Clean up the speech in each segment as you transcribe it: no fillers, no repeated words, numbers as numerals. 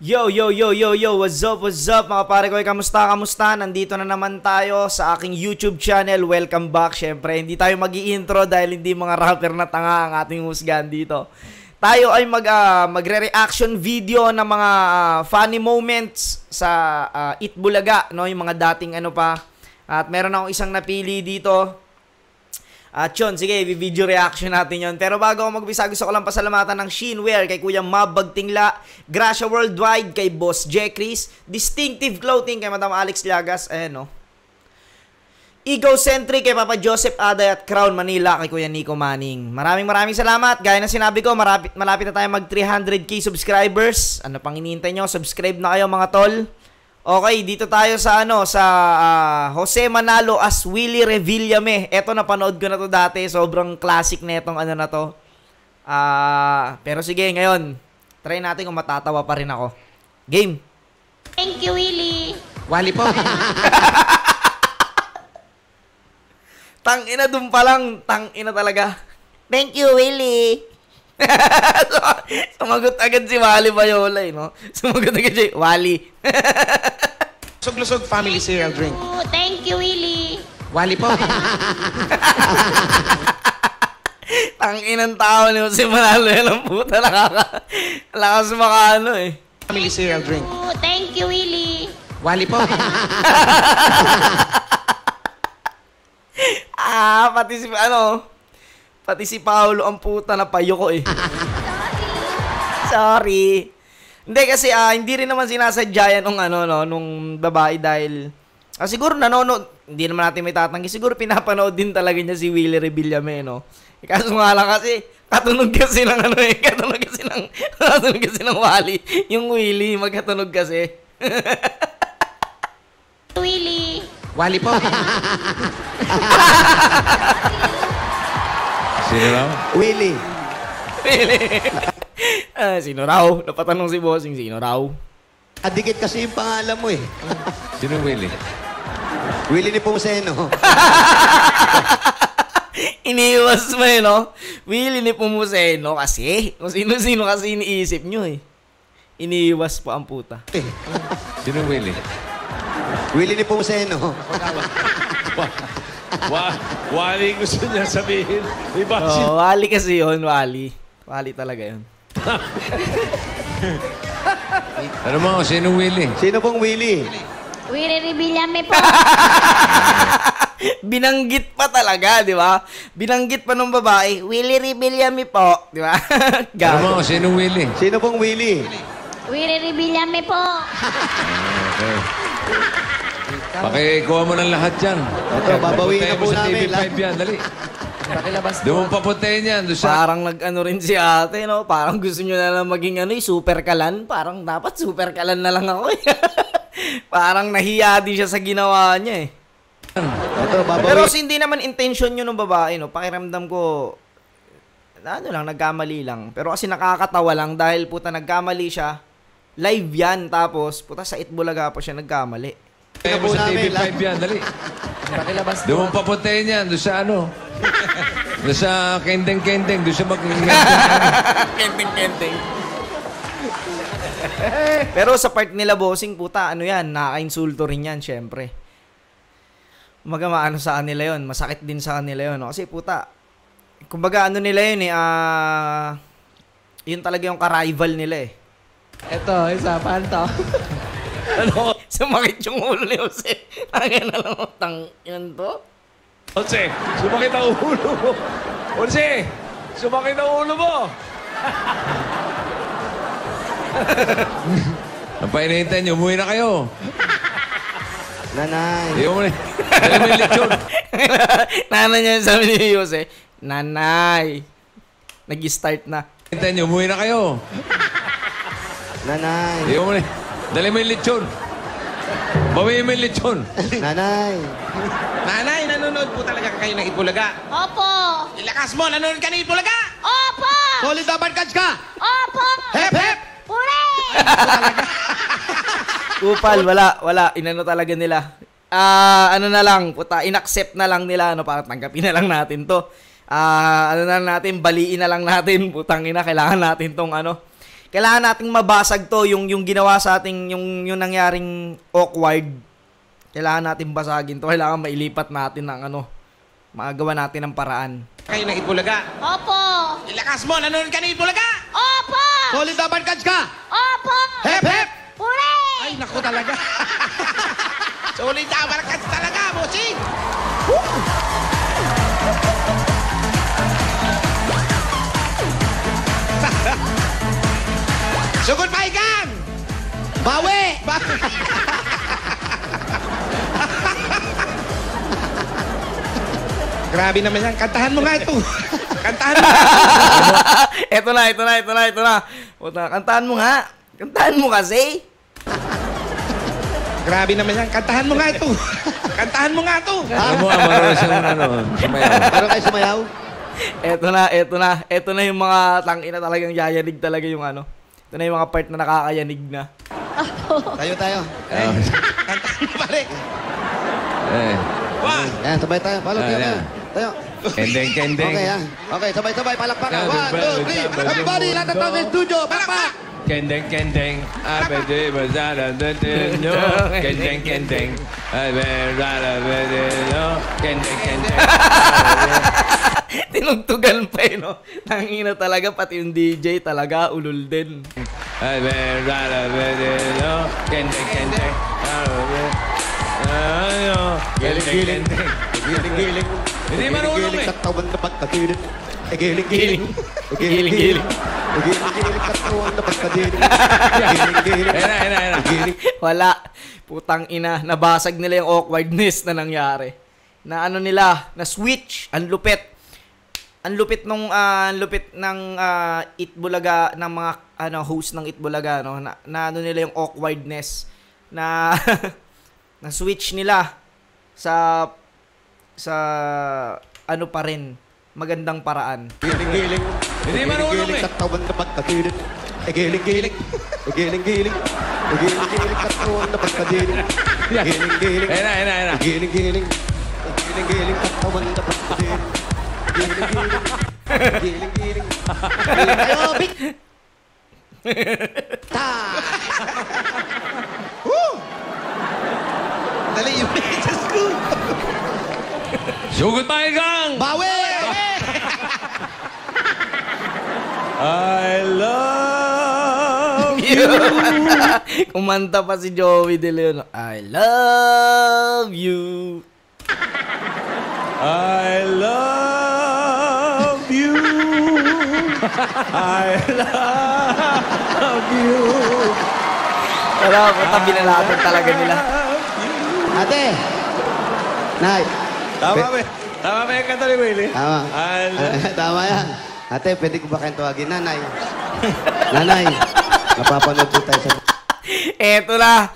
Yo, yo, yo, yo, yo, what's up mga pare ko, kamusta? Nandito na naman tayo sa aking YouTube channel, welcome back. Syempre, hindi tayo mag-i-intro dahil hindi mga rapper na tanga ang ating husgahan dito. Tayo ay magre-reaction video ng mga funny moments sa Itbulaga, no? Yung mga dating ano pa. At meron akong isang napili dito. At yun, sige, video reaction natin yun. Pero bago ako magbisa, gusto ko lang pasalamatan ng Shinwear, kay Kuya Mabag Tingla, Gracia Worldwide, kay Boss Jekris, Distinctive Clothing, kay Madam Alex Llagas, ayan o. Egocentric, kay Papa Joseph Aday, at Crown Manila, kay Kuya Nico Manning. Maraming salamat. Gaya na sinabi ko, malapit na tayo mag 300k subscribers. Ano pang hinihintay nyo? Subscribe na kayo mga tol. Okay, dito tayo sa Jose Manalo as Willie Revillame. Eto, napanood ko na to dati. Sobrang classic na itong ano na to. Pero sige, ngayon, try natin kung matatawa pa rin ako. Game. Thank you, Willie. Wally po. Tangina dun pa lang. Tangina talaga. Thank you, Willie. Sumagot agad si Wally Bayola, no? Sumagot agad si Wally. Lusog-lusog family cereal drink. Thank you, Willie. Wally po. Tanginang tao ni Jose Manalo yan ang puta. Lakas makaano eh. Family cereal drink. Thank you, Willie. Wally po. Pati si Paolo ang puta na payo ko eh. Sorry. Hindi kasi hindi rin naman sinasadya yan nung babae dahil siguro nanonood, hindi naman natin may tatanggi. Siguro pinapanood din talaga niya si Willie Revillame, no. Kaso nga lang kasi katunog kasi ng katunog kasi ng Wally. Yung Willie magkatunog kasi. Willie. Wally po. Sino raw? Willie. Sino raw? Napatanong si Bossing, sino raw? Adikit kasi yung pangalan mo eh. Sino Willie? Willie ni Pumuseno. Iniiwas mo eh, no? Willie ni Pumuseno kasi. Kung sino-sino kasi iniisip nyo eh. Iniiwas po ang puta. Sino Willie? Willie ni Pumuseno. Wally gusto niya sabihin. Iba Wally kasi yun, Wally. Wally talaga yun. Ano mo, sino Willie? Sino pong Willie? Willie Revillame po. Binanggit pa talaga, di ba? Binanggit pa nung babae, Willie Revillame po, di ba? Ano mo, sino Willie? Sino pong Willie? Willie Revillame po. Okay. Pakikuha mo ng lahat yan. Ito, babawiin na po namin. Sa TV5 yan, dali. Doon mo papuntahin yan. Parang nag-ano rin si ate, no? Parang gusto nyo na lang maging super kalan. Parang dapat super kalan na lang ako eh. Parang nahiya din siya sa ginawa niya eh. Ito, Pero babawiin. hindi naman intention yun ng babae, no? Pakiramdam ko, nagkamali lang. Pero kasi nakakatawa lang dahil puta nagkamali siya. Live yan, tapos puta sa Itbulaga pa siya nagkamali. Pakikuha mo sa TV5 yan, dali. Doon mo papuntahin yan. Doon sa doon sa kendeng-kendeng. Doon sa Kendeng-kendeng. Pero sa part nila Bossing, puta, nakaka-insulto rin yan, syempre. Maano sa kanila yun, masakit din sa kanila yun, no? Kasi puta, kumbaga nila yun yun talaga yung ka-rival nila eh. Ito, isa, paano to? Sumakit yung ulo ni Jose. Tangin na lang utang yun to. Jose, sumakit ang ulo mo. Jose, sumakit ang ulo mo. Ang painihintay niyo, umuwi na kayo. Nanay. Dali mo yung lechon. Nanay niya sabi ni Jose, Nanay, nag-start na. Hintay niyo, umuwi na kayo. Nanay. Dali mo yung lechon. Bawiin mo yung lechon. Nanay. Nanay, nanonood po talaga kayo ng Itbulaga. Opo. Ilakas mo, nanonood ka ng Itbulaga. Opo. Solid dapat catch ka! Opo. Hep, hep! Hooray! Kupal, wala. Inano talaga nila. Na lang, puta, inaccept na lang nila, para tanggapin na lang natin to. Baliin na lang natin, putang ina, kailangan natin tong Kailangan nating mabasag to, yung ginawa sa ating, yung nangyaring awkward. Kailangan natin basagin to. Kailangan mailipat natin ng magawa natin ng paraan. Kayo ng Itbulaga. Opo. Ilakas mo, nanonood ka ng Itbulaga. Opo. Solid na barkads ka! Opo. Hep, hep! Hooray! Ay, naku talaga. Solid na barkads talaga, bossing. Sugod pa ikan! Bawi! Grabe naman yan. Kantahan mo nga ito. Kantahan mo nga. Ito na. Puta, kantahan mo nga. Kantahan mo kasi. Grabe naman yan. Kantahan mo nga ito. Kantahan mo nga ito. Alam mo, marunong siyang sumayaw. Meron kayo sumayaw? Ito na yung mga tangina talagang yayanig talaga yung Ito na yung mga part na nakakayanig na. Tayo. Kantahan mo pare. Eh. One. Yan, sabay tayo. Follow tayo. Tayo. Kendeng. Okay, yan. Okay, sabay. Palakpakan. 1, 2, 3. Everybody, lahat ng tao sa studio. Palakpak! Kendeng. Abede bazara dentino. Kendeng. Abede no. Kendeng. Tinugtugan pa no? Tangina talaga, pati yung DJ talaga, ulul din. Abede no. Kendeng. Giling. Hindi marunong eh. Katawan na pagkagiling. Giling. Giling. Katawan na pagkagiling. Giling. Era. Wala. Putang ina, nabasag nila yung awkwardness na nangyari. Na na switch, ang lupit. Ang lupit ng Itbulaga, ng mga host ng Itbulaga, no? Na nila yung awkwardness na na switch nila sa pa rin, magandang paraan. Giling. Hindi marunong eh. Katawan na pagkagiling. Giling. Katawan na pagkagiling. Giling. Era. Giling. Katawan na pagkagiling. Giling. Ayo, big! Ta! Dali yung messages ko. Sugod pa igang! Bawi! I love you. Kumanta pa si Joey De Leon. I love you. I love you. I love you. Pero tabi na natin talaga nila. Ate! Nay! Tama ba yung kanta ni Willie? Tama. Tama yan. Ate, pwede ko ba kayong tawagin? Nanay. Nanay. Napapanood po tayo sa... Eto na.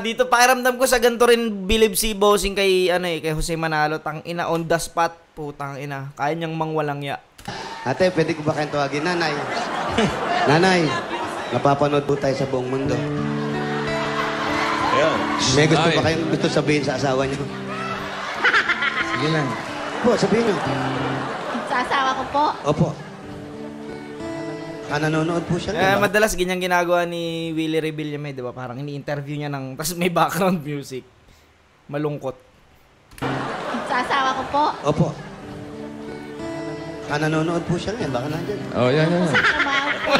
Dito pakiramdam ko sa ganito rin bilib si Bossing kay Jose Manalo. Tang ina, on the spot. Putang ina. Kaya niyang mangwalang ya. Ate, pwede ko ba kayong tawagin? Nanay. Nanay. Napapanood po tayo sa buong mundo. Ayun. May gusto sabihin sa asawa niyo? Sige lang. Po, sabihin niyo. Sa asawa ko po. Opo. Nanonood po siya. Diba? Madalas ganyan ginagawa ni Willie Rebillame, di ba? Parang ini-interview niya tapos may background music. Malungkot. Sa asawa ko po. Opo. Nanonood po siya ngayon. Baka nandyan. Oh, yan. Sa trabaho po.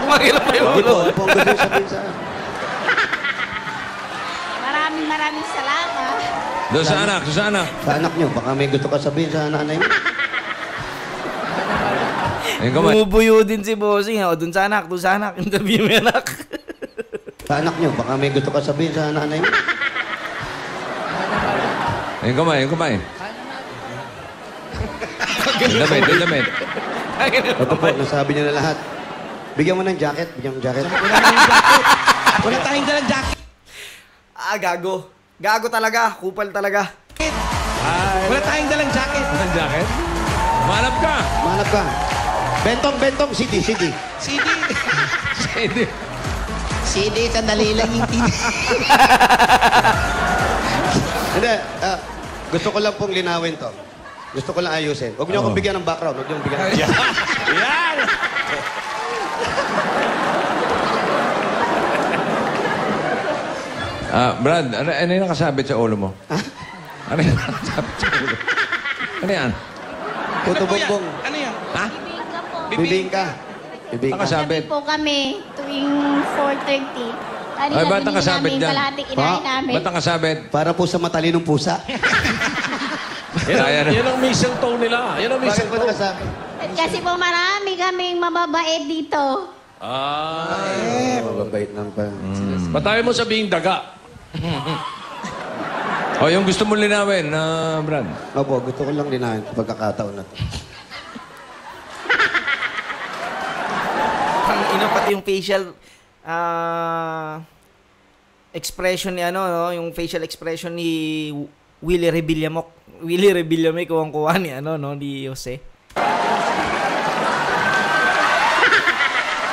Kumagilap pa yung ulo. Opo, ang gusto sabihin sa... Maraming salamat. Doon sa anak. Sa anak niyo. Baka may gusto ka sabihin sa nanay mo. Ayun kamay. Bumubuyo din si Bossing. Doon sa anak. Interview mo yung anak. Sa anak niyo. Baka may gusto ka sabihin sa nanay mo. Ayun kamay. Yung damit. Ito po, nasabi niyo na lahat. Bigyan mo ng jacket. Wala tayong dalang jacket. Gago. Gago talaga. Kupal talaga. Wala tayong dalang jacket. Ang jacket? Manap ka. Manap ka. Bentong, CD. CD, sandali lang yung TV. Hindi, gusto ko lang pong linawin to. Gusto ko lang ayusin. Huwag niyo akong bigyan ng background. Huwag niyo akong bigyan ng Yan! Brad, ano yung nakasabit sa ulo mo? Ha? Ano yung nakasabit sa ulo? Ano yan? Puto bongbong. Ano yan? Ha? Bibingka po. Bibingka. Bibingka. Nakasabit. Po kami tuwing 4:30. Kanina Ay, ba't binili nakasabit namin dyan? kalahating inahin namin. Ba't nakasabit? Para po sa matalinong pusa. Yan ang mistletoe nila. Yan ang Bakit po mistletoe. nakasabi? Kasi po marami kaming mababait dito. Mababait lang pa. Ba't tayo mo sabihin daga? O, yung gusto mo linawin, Brad. Opo, gusto ko lang linahin sa pagkakataon na to. Ang ina pati yung facial expression ni ano, no? Yung facial expression ni Willie Rebillame kuwang-kuha ni ano, no, ni Jose.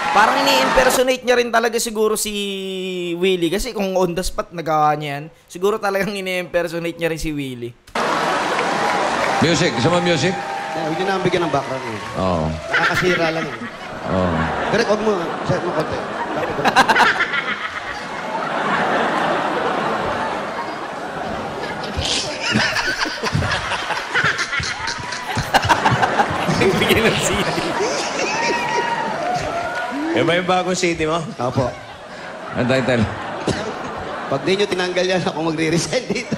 Parang ini-impersonate niya rin talaga siguro si Willie kasi kung on the spot nagawa niya yan, siguro talagang ini-impersonate niya rin si Willie. Music. Gusto mo music? Huwag niyo na ang bigyan ng background eh. Oo. Nakakasira lang eh. Oo. Pero huwag mo, set mo konti. Bigyan ng CD. Yan ba yung bagong CD mo? Opo. Ang title? Pag di nyo tinanggal yan, ako magre-resign dito.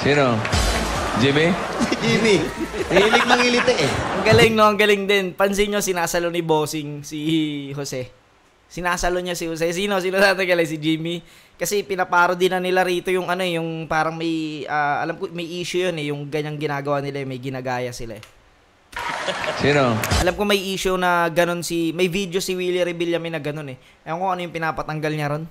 Sino? Jimmy? Jimmy, nahilig mangilite eh. Ang galing, no? Ang galing din. Pansin nyo, sinasalo ni Bossing si Jose. Sinasalo niya si Jose. Sino sa tagalay? Si Jimmy. Kasi pinaparody na nila rito yung ano, yung parang may, alam ko, may issue yun eh. Yung ganyang ginagawa nila, may ginagaya sila eh. Sino? Alam ko may issue na ganun may video si Willie Rebillame na ganun eh. Ewan ko ano yung pinapatanggal niya ron.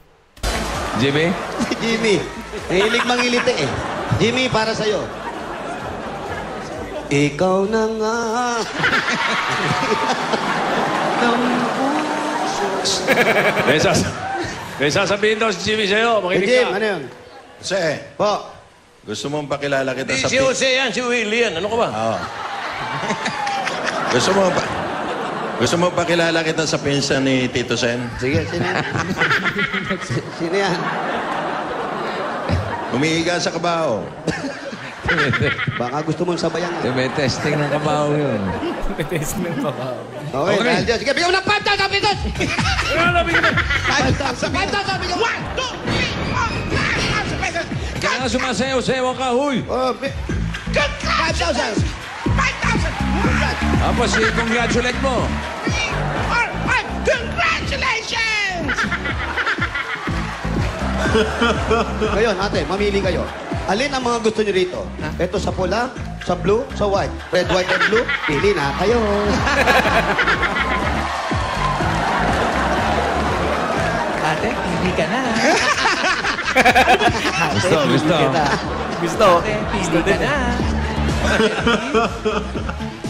Jimmy? Jimmy, nahilig mangilite eh. Jimmy, para sa'yo. Ikaw na nga. May sasabihin daw si Jimmy sa'yo. Makinig Jim, ka. ano yun? Jose, Po, gusto mong pakilala kita Di, sa... si Jose yan, si Willie yan. Ano ka ba? Oo. Gusto mo pakilala kita sa pinsan ni Tito Sen? sige, sino yan? Sino yan? Umiiga sa kabaho. Baka gusto mong sabayan nga. May testing ng kabaho yun. Test ng babaw. Okay, dahil dyan. Sige, bigyan mo ng 5,000, Pitot! 5,000, bigyan mo! 1, 2, 3, 4, 5,000 pesos! Kaya nga sumasayaw-sayaw ka, huy! Oh, 5,000! 5,000! Tapos, congratulate mo. 3, 4, 5. Congratulations! Ngayon, ate, mamili kayo. Alin ang mga gusto nyo rito? Ito sa pula, sa blue, sa white. Red, white, and blue. Pili na kayo. Ate, hindi ka na. Gusto. Gusto. Ate, pili ka na.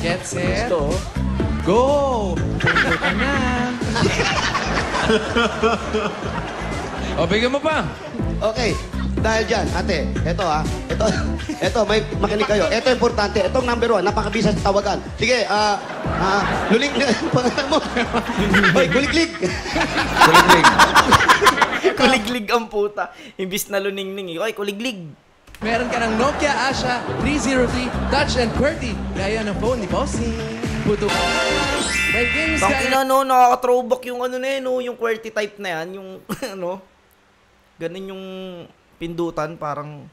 Get set. Go! Pili ka na. O, bigyan mo pa. Okay. Dahil dyan, ate, ito, may makinig kayo. Ito importante. Itong number 1, napakabisa sa tawagan. Sige, luling, pangalan mo. Hoy, kuliglig. Kuliglig. Kuliglig ang puta. Imbis na luningning. Oy, kuliglig. Meron ka ng Nokia Asha 303 Touch and QWERTY. Gaya ng phone ni Bossing. Puto ka. May games ka. Tangina, no, nakaka-throwback yung ano na yun, no, yung QWERTY type na yan, yung ano, ganun yung pindutan parang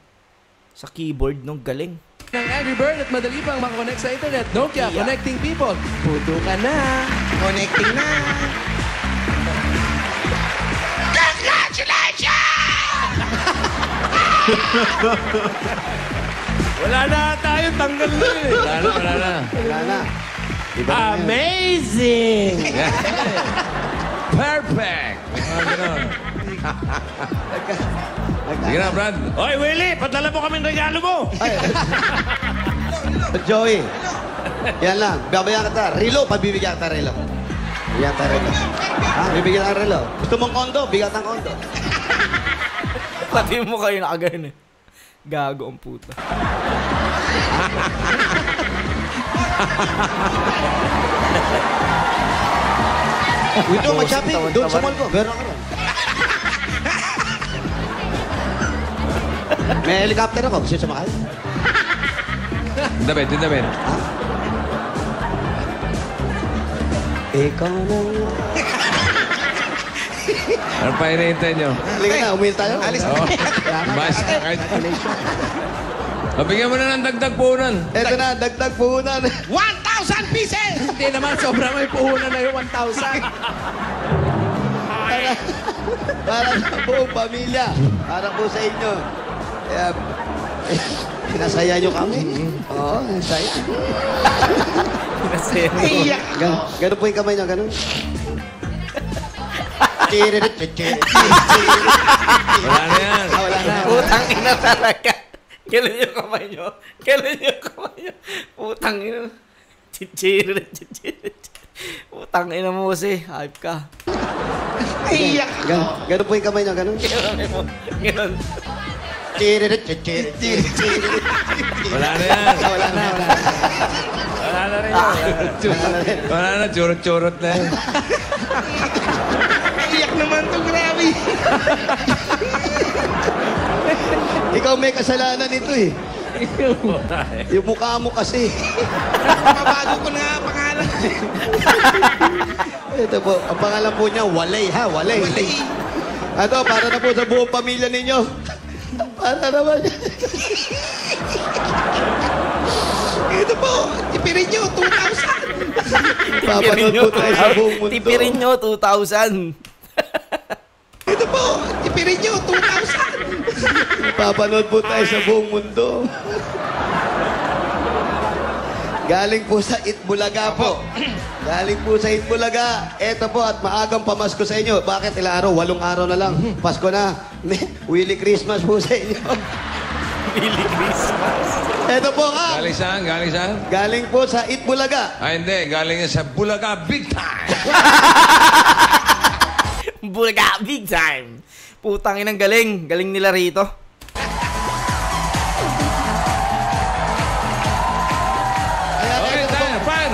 sa keyboard, no, galing. Ng Angry Bird at madali pang makakonect sa internet. Nokia, connecting people. Puto ka na. Connecting na. Wala na tayo, tanggal na eh. Wala na. Wala na. Iba na yan. Amazing! Perfect! Mga ganun. Sige na, Brad. Oy, Willie, padala mo kaming regalo mo. Ay. Joey. Yan lang. Babayan kita. Relo, pabibigyan kita relo. Bigyan kita relo. Ha? Bibigyan kita relo. Gusto mong kondo? Bigyan kita ng kondo. Pati mo kayo nakagano eh. Gago ang puta. Wito, mag-shopping. Doon sa mall ko. Meron ka rin. May helicopter ako. Gusto niyo sumakay? Tindamin. Ikaw na. Ano pa hinihintay nyo? Halika na, umil tayo. Alis na. Mas, kahit... Bigyan mo na ng dagdag puhunan. Eto na, dagdag puhunan. 1,000 pieces! Hindi naman, sobra may puhunan na yung 1,000. Para sa buong pamilya. Para po sa inyo. Kaya, pinasaya nyo kami. Oo, saya. Kasi Ganun po yung kamay nyo, ganun. Wala na yan. Wala na. putang ina talaga. Kailan yung kamay nyo? Putang ina. Chichirit. Putang ina mo kasi. Hype ka. Ganun po yung kamay nyo, ganun. Ganun. Wala na yan. Wala na. Wala na rin yan. Wala na, churot-churot na yan. Iyak naman to, grabe. Ikaw may kasalanan nito eh. Yung mukha mo kasi. Mabago ko na nga ang pangalan. Ito po, ang pangalan po niya, Walay ha, Walay. Ito, para na po sa buong pamilya ninyo. Para naman. Ito po, tipirin nyo, 2,000. Papanood po tayo sa buong mundo. Tipirin nyo, 2,000. Ito po, tipirin nyo, 2,000. Papanood po tayo sa buong mundo. Galing po sa Itbulaga po. Galing po sa Itbulaga. Eto po at maagang pamasko sa inyo. Bakit ilang araw? 8 araw na lang. Pasko na. Willy Christmas po sa inyo. Willy Christmas. Eto po ha. Galing saan? Galing saan? Galing po sa Itbulaga. Hindi. Galing yan sa Bulaga Big Time. Bulaga, big time. Putang inang galing. Galing nila rito. Okay, time. Fire.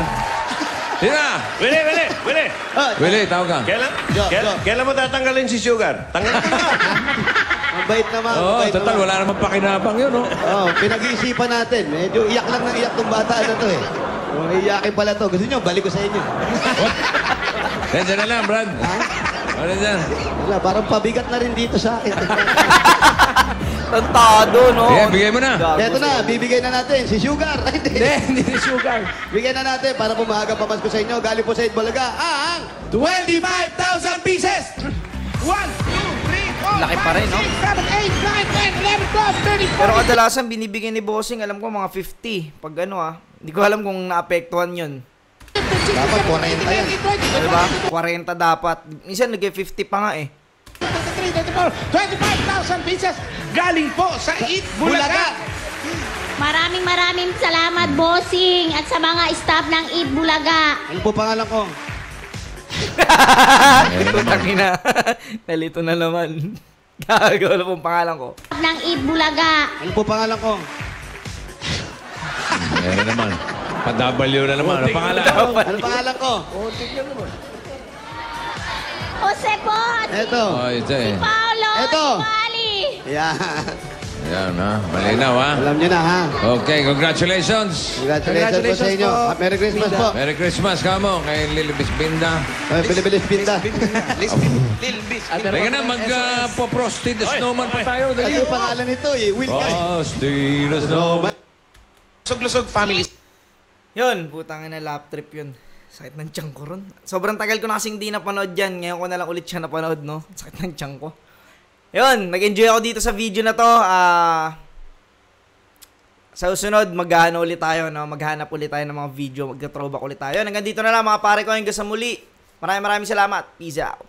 Hina. Willie! Willie, tawag ka. Kailan mo tatanggalin si Sugar? Tanggalin mo. Ang bait naman. Oo, mabait total. naman. Wala namang pakinabang yun, no? Oo, pinag-iisipan natin. Medyo iyak lang ng iyak tong bata na to eh. Iyakin pala to. Gusto nyo, balik ko sa inyo. Diyan na lang, Brad. Ano dyan? Wala, parang pabigat na rin dito sa akin. Tantado, no? Yeah, bigay mo na. Eto na, bibigay na natin si Sugar. Hindi ni Sugar. Bigyan na natin para po maaga pamasko sa inyo. Galing po sa Itbulaga, ang 25,000 pieces! 1, 2, 3, 4, Laki pa rin, no? 5, 6, 7, 8, 9, 10, 11, 12, 13, Pero kadalasan binibigyan ni Bossing, alam ko mga 50. Pag ano hindi ko alam kung naapektuhan yun. Dapat 40 yan. Diba? 40 dapat. Minsan nag-50 pa nga eh. 25,000 pieces galing po sa Itbulaga. Maraming salamat, bossing, at sa mga staff ng Itbulaga. Ano po pangalan ko? Putang ina. Nalito na naman. Gagawa na pong pangalan ko. Ng Itbulaga. Ano po pangalan ko? Ayan na naman. Pa-W na naman. Ano pangalan? Ano pangalan ko? Jose po, at Eto. Oh, ito eh. Paolo, Eto. at Mali. Yan. Ayan, ha? Malinaw, ha? Alam nyo na, ha? Okay, congratulations. Congratulations po sa inyo. po. Merry Christmas po. Merry Christmas, kamo, kay Lily Bispinda. Bilis pinta. Teka na, mag-poprosti the snowman pa tayo. Ano Dali. yung pangalan nito eh? Will Guy. Prosti the snowman. Lusog-lusog family. Yun, putang ina, lap trip yun. Sakit ng tiyan ko ron. Sobrang tagal ko na kasing di napanood yan. Ngayon ko na lang ulit siya napanood, no? Sakit ng tiyan ko. Yun, nag-enjoy ako dito sa video na to. Sa susunod, maghahanap ulit tayo, no? Maghanap ulit tayo ng mga video. Mag-throwback ulit tayo. Hanggang dito na lang mga pare ko. Hanggang sa muli. Maraming salamat. Peace out.